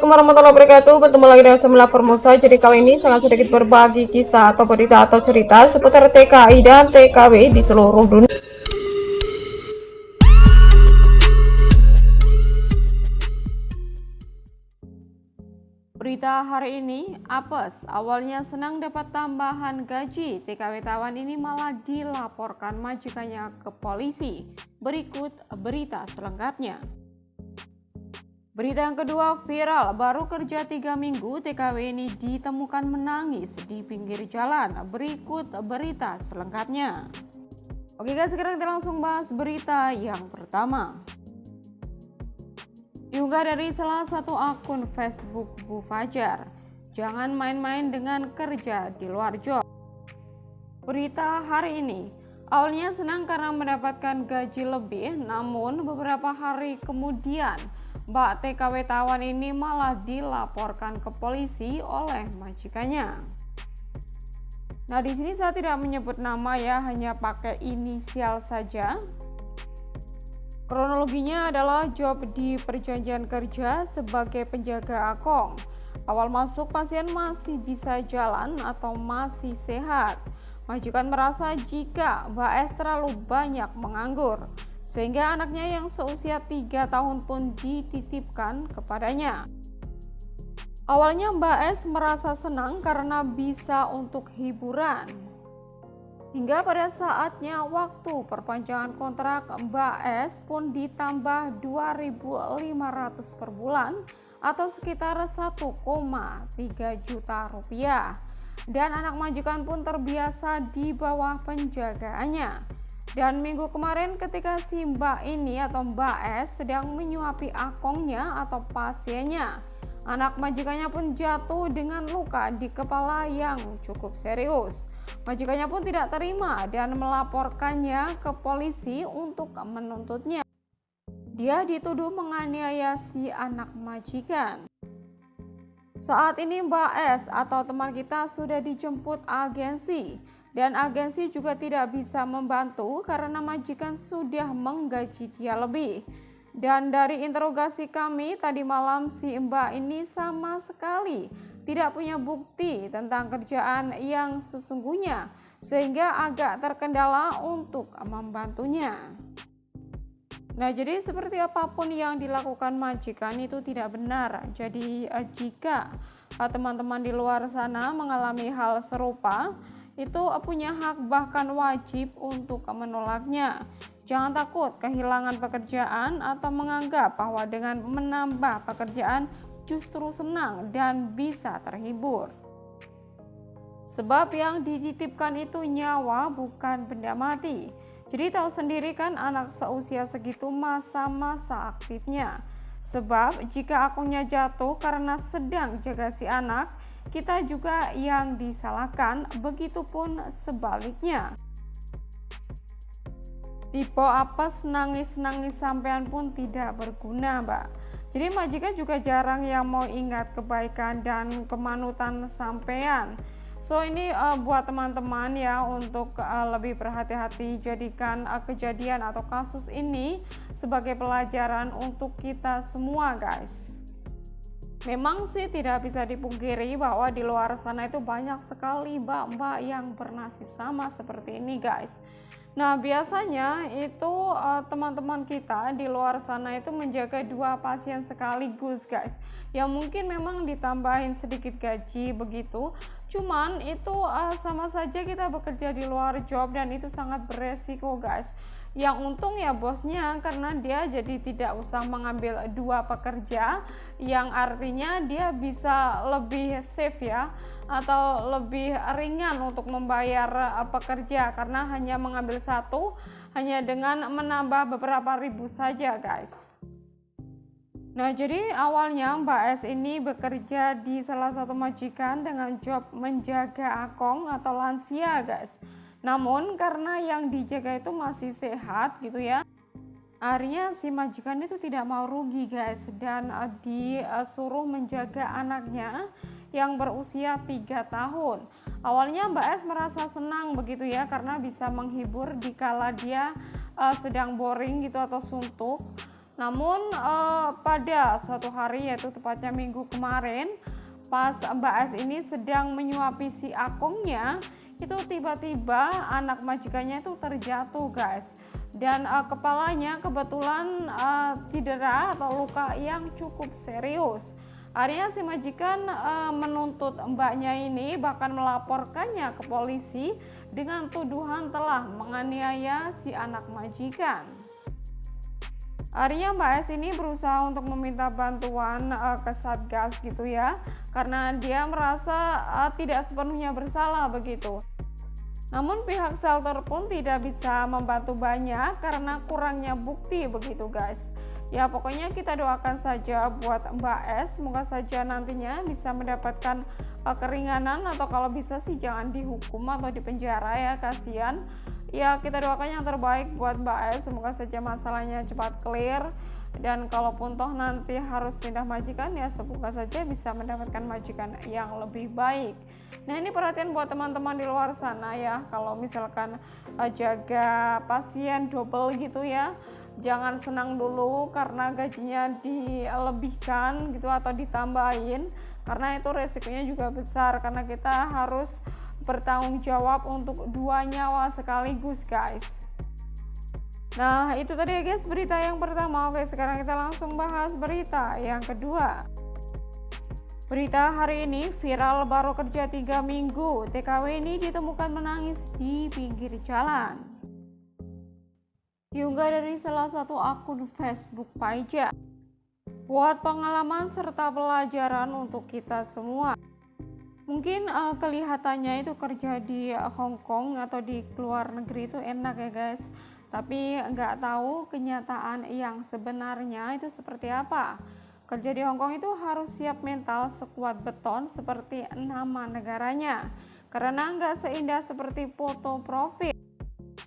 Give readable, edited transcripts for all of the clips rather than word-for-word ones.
Assalamualaikum warahmatullahi wabarakatuh. Bertemu lagi dengan Semula Formosa. Jadi kali ini sangat sedikit berbagi kisah atau berita atau cerita seputar TKI dan TKW di seluruh dunia. Berita hari ini, apes, awalnya senang dapat tambahan gaji, TKW Tawan ini malah dilaporkan majikannya ke polisi. Berikut berita selengkapnya. Berita yang kedua viral, baru kerja 3 minggu TKW ini ditemukan menangis di pinggir jalan. Berikut berita selengkapnya. Oke guys, sekarang kita langsung bahas berita yang pertama. Diunggah dari salah satu akun Facebook Bu Fajar, jangan main-main dengan kerja di luar job. Berita hari ini, awalnya senang karena mendapatkan gaji lebih, namun beberapa hari kemudian Mbak TKW Tawan ini malah dilaporkan ke polisi oleh majikannya. Nah, di sini saya tidak menyebut nama ya, hanya pakai inisial saja. Kronologinya adalah job di perjanjian kerja sebagai penjaga akong. Awal masuk pasien masih bisa jalan atau masih sehat. Majikan merasa jika Mbak S terlalu banyak menganggur, sehingga anaknya yang seusia 3 tahun pun dititipkan kepadanya. Awalnya Mbak S merasa senang karena bisa untuk hiburan. Hingga pada saatnya waktu perpanjangan kontrak, Mbak S pun ditambah 2.500 per bulan atau sekitar 1,3 juta rupiah. Dan anak majikan pun terbiasa di bawah penjagaannya. Dan minggu kemarin ketika si Mbak ini atau Mbak S sedang menyuapi akongnya atau pasiennya, anak majikannya pun jatuh dengan luka di kepala yang cukup serius. Majikannya pun tidak terima dan melaporkannya ke polisi untuk menuntutnya. Dia dituduh menganiaya si anak majikan. Saat ini Mbak S atau teman kita sudah dijemput agensi. Dan agensi juga tidak bisa membantu karena majikan sudah menggaji dia lebih. Dan dari interogasi kami tadi malam, si Mbak ini sama sekali tidak punya bukti tentang kerjaan yang sesungguhnya, sehingga agak terkendala untuk membantunya. Nah, jadi seperti apapun yang dilakukan majikan itu tidak benar. Jadi jika teman-teman di luar sana mengalami hal serupa, itu punya hak bahkan wajib untuk menolaknya. Jangan takut kehilangan pekerjaan atau menganggap bahwa dengan menambah pekerjaan justru senang dan bisa terhibur. Sebab yang dititipkan itu nyawa, bukan benda mati. Jadi tahu sendiri kan anak seusia segitu masa-masa aktifnya. Sebab jika akunnya jatuh karena sedang jaga si anak, kita juga yang disalahkan, begitupun sebaliknya. Tipe apes nangis-nangis sampean pun tidak berguna, Mbak. Jadi majikan juga jarang yang mau ingat kebaikan dan kemanutan sampean. So ini buat teman-teman ya untuk lebih berhati-hati, jadikan kejadian atau kasus ini sebagai pelajaran untuk kita semua, guys. Memang sih tidak bisa dipungkiri bahwa di luar sana itu banyak sekali mbak-mbak yang bernasib sama seperti ini, guys. Nah, biasanya itu teman-teman kita di luar sana itu menjaga 2 pasien sekaligus, guys. Yang mungkin memang ditambahin sedikit gaji begitu. Cuman itu sama saja kita bekerja di luar job dan itu sangat beresiko, guys. Yang untung ya bosnya, karena dia jadi tidak usah mengambil 2 pekerja, yang artinya dia bisa lebih safe ya, atau lebih ringan untuk membayar pekerja karena hanya mengambil 1 hanya dengan menambah beberapa ribu saja, guys. Nah, jadi awalnya Mbak S ini bekerja di salah satu majikan dengan job menjaga akong atau lansia, guys. Namun karena yang dijaga itu masih sehat gitu ya, akhirnya si majikan itu tidak mau rugi, guys, dan disuruh menjaga anaknya yang berusia 3 tahun. Awalnya Mbak S merasa senang begitu ya, karena bisa menghibur dikala dia sedang boring gitu atau suntuk. Namun pada suatu hari, yaitu tepatnya minggu kemarin, pas Mbak S ini sedang menyuapi si Akongnya, itu tiba-tiba anak majikannya itu terjatuh guys, dan kepalanya kebetulan cedera atau luka yang cukup serius. Akhirnya si majikan menuntut mbaknya ini, bahkan melaporkannya ke polisi dengan tuduhan telah menganiaya si anak majikan. Akhirnya Mbak S ini berusaha untuk meminta bantuan ke Satgas gitu ya, karena dia merasa tidak sepenuhnya bersalah begitu. Namun pihak shelter pun tidak bisa membantu banyak karena kurangnya bukti begitu guys. Ya pokoknya kita doakan saja buat Mbak S, semoga saja nantinya bisa mendapatkan keringanan, atau kalau bisa sih jangan dihukum atau dipenjara ya, kasihan. Ya kita doakan yang terbaik buat Mbak S, semoga saja masalahnya cepat clear, dan kalaupun toh nanti harus pindah majikan ya semoga saja bisa mendapatkan majikan yang lebih baik. Nah ini perhatian buat teman-teman di luar sana ya, kalau misalkan jaga pasien double gitu ya, jangan senang dulu karena gajinya dilebihkan gitu atau ditambahin, karena itu resikonya juga besar karena kita harus bertanggung jawab untuk 2 nyawa sekaligus guys. Nah itu tadi ya guys berita yang pertama. Oke, sekarang kita langsung bahas berita yang kedua. Berita hari ini viral, baru kerja 3 minggu, TKW ini ditemukan menangis di pinggir jalan. Diunggah dari salah satu akun Facebook Paija. Buat pengalaman serta pelajaran untuk kita semua. Mungkin kelihatannya itu kerja di Hong Kong atau di luar negeri itu enak ya guys, tapi nggak tahu kenyataan yang sebenarnya itu seperti apa. Kerja di Hong Kong itu harus siap mental sekuat beton seperti nama negaranya, karena nggak seindah seperti foto profil.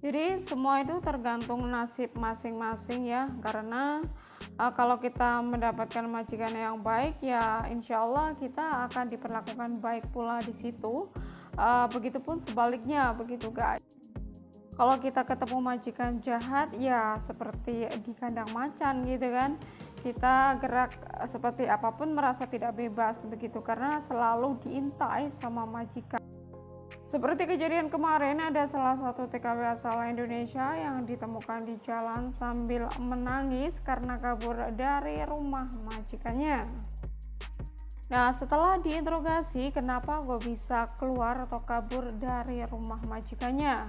Jadi semua itu tergantung nasib masing-masing ya, karena kalau kita mendapatkan majikan yang baik ya insya Allah kita akan diperlakukan baik pula di situ. Begitupun sebaliknya begitu guys. Kalau kita ketemu majikan jahat ya seperti di kandang macan gitu kan, kita gerak seperti apapun merasa tidak bebas begitu, karena selalu diintai sama majikan. Seperti kejadian kemarin, ada salah satu TKW asal Indonesia yang ditemukan di jalan sambil menangis karena kabur dari rumah majikannya. Nah, setelah diinterogasi kenapa gue bisa keluar atau kabur dari rumah majikannya,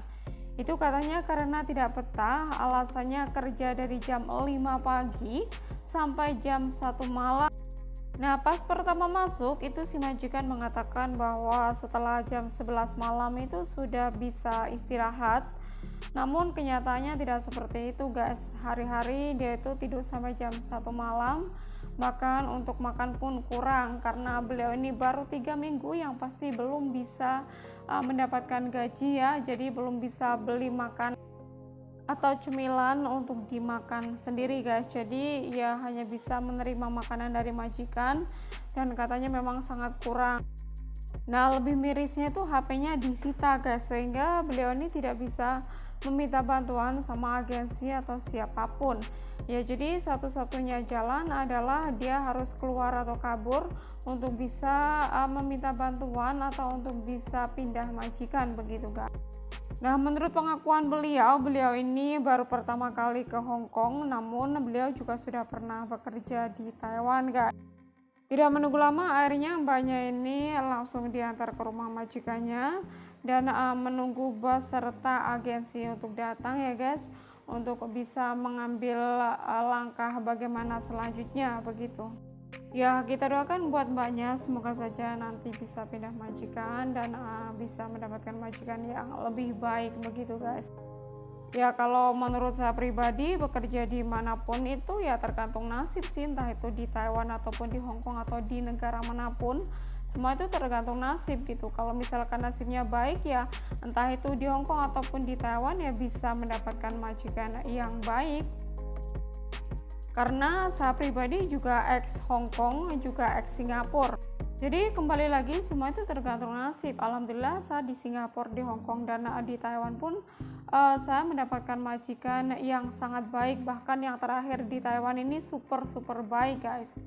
itu katanya karena tidak betah, alasannya kerja dari jam 5 pagi sampai jam 1 malam. Nah pas pertama masuk itu si majikan mengatakan bahwa setelah jam 11 malam itu sudah bisa istirahat. Namun kenyataannya tidak seperti itu guys. Hari-hari dia itu tidur sampai jam 1 malam. Bahkan untuk makan pun kurang, karena beliau ini baru 3 minggu yang pasti belum bisa mendapatkan gaji ya. Jadi belum bisa beli makan atau cemilan untuk dimakan sendiri guys, jadi ya hanya bisa menerima makanan dari majikan, dan katanya memang sangat kurang. Nah lebih mirisnya itu HP-nya disita guys, sehingga beliau ini tidak bisa meminta bantuan sama agensi atau siapapun ya. Jadi satu-satunya jalan adalah dia harus keluar atau kabur untuk bisa meminta bantuan atau untuk bisa pindah majikan begitu guys. Nah menurut pengakuan beliau ini baru pertama kali ke Hong Kong, namun beliau juga sudah pernah bekerja di Taiwan guys. Tidak menunggu lama akhirnya mbaknya ini langsung diantar ke rumah majikannya, dan menunggu bos serta agensi untuk datang ya guys, untuk bisa mengambil langkah bagaimana selanjutnya begitu. Ya kita doakan buat mbaknya, semoga saja nanti bisa pindah majikan dan bisa mendapatkan majikan yang lebih baik begitu guys. Ya kalau menurut saya pribadi, bekerja dimanapun itu ya tergantung nasib sih, entah itu di Taiwan ataupun di Hong Kong atau di negara manapun, semua itu tergantung nasib gitu. Kalau misalkan nasibnya baik ya entah itu di Hong Kong ataupun di Taiwan ya bisa mendapatkan majikan yang baik. Karena saya pribadi juga ex Hong Kong juga ex Singapura, Jadi kembali lagi semua itu tergantung nasib. Alhamdulillah saat di Singapura, di Hong Kong, dan di Taiwan pun saya mendapatkan majikan yang sangat baik. Bahkan yang terakhir di Taiwan ini super baik guys.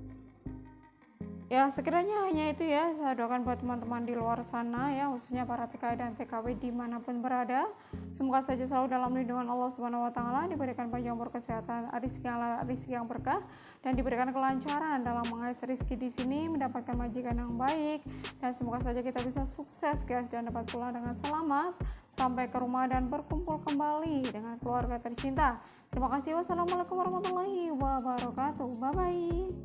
Ya sekiranya hanya itu ya, saya doakan buat teman-teman di luar sana ya, khususnya para TKI dan TKW dimanapun berada, semoga saja selalu dalam lindungan Allah Subhanahu Wa Taala, diberikan panjang umur, kesehatan, rezeki yang berkah, dan diberikan kelancaran dalam mengais rezeki di sini, mendapatkan majikan yang baik, dan semoga saja kita bisa sukses guys, dan dapat pulang dengan selamat sampai ke rumah dan berkumpul kembali dengan keluarga tercinta. Terima kasih. Wassalamualaikum warahmatullahi wabarakatuh. Bye bye.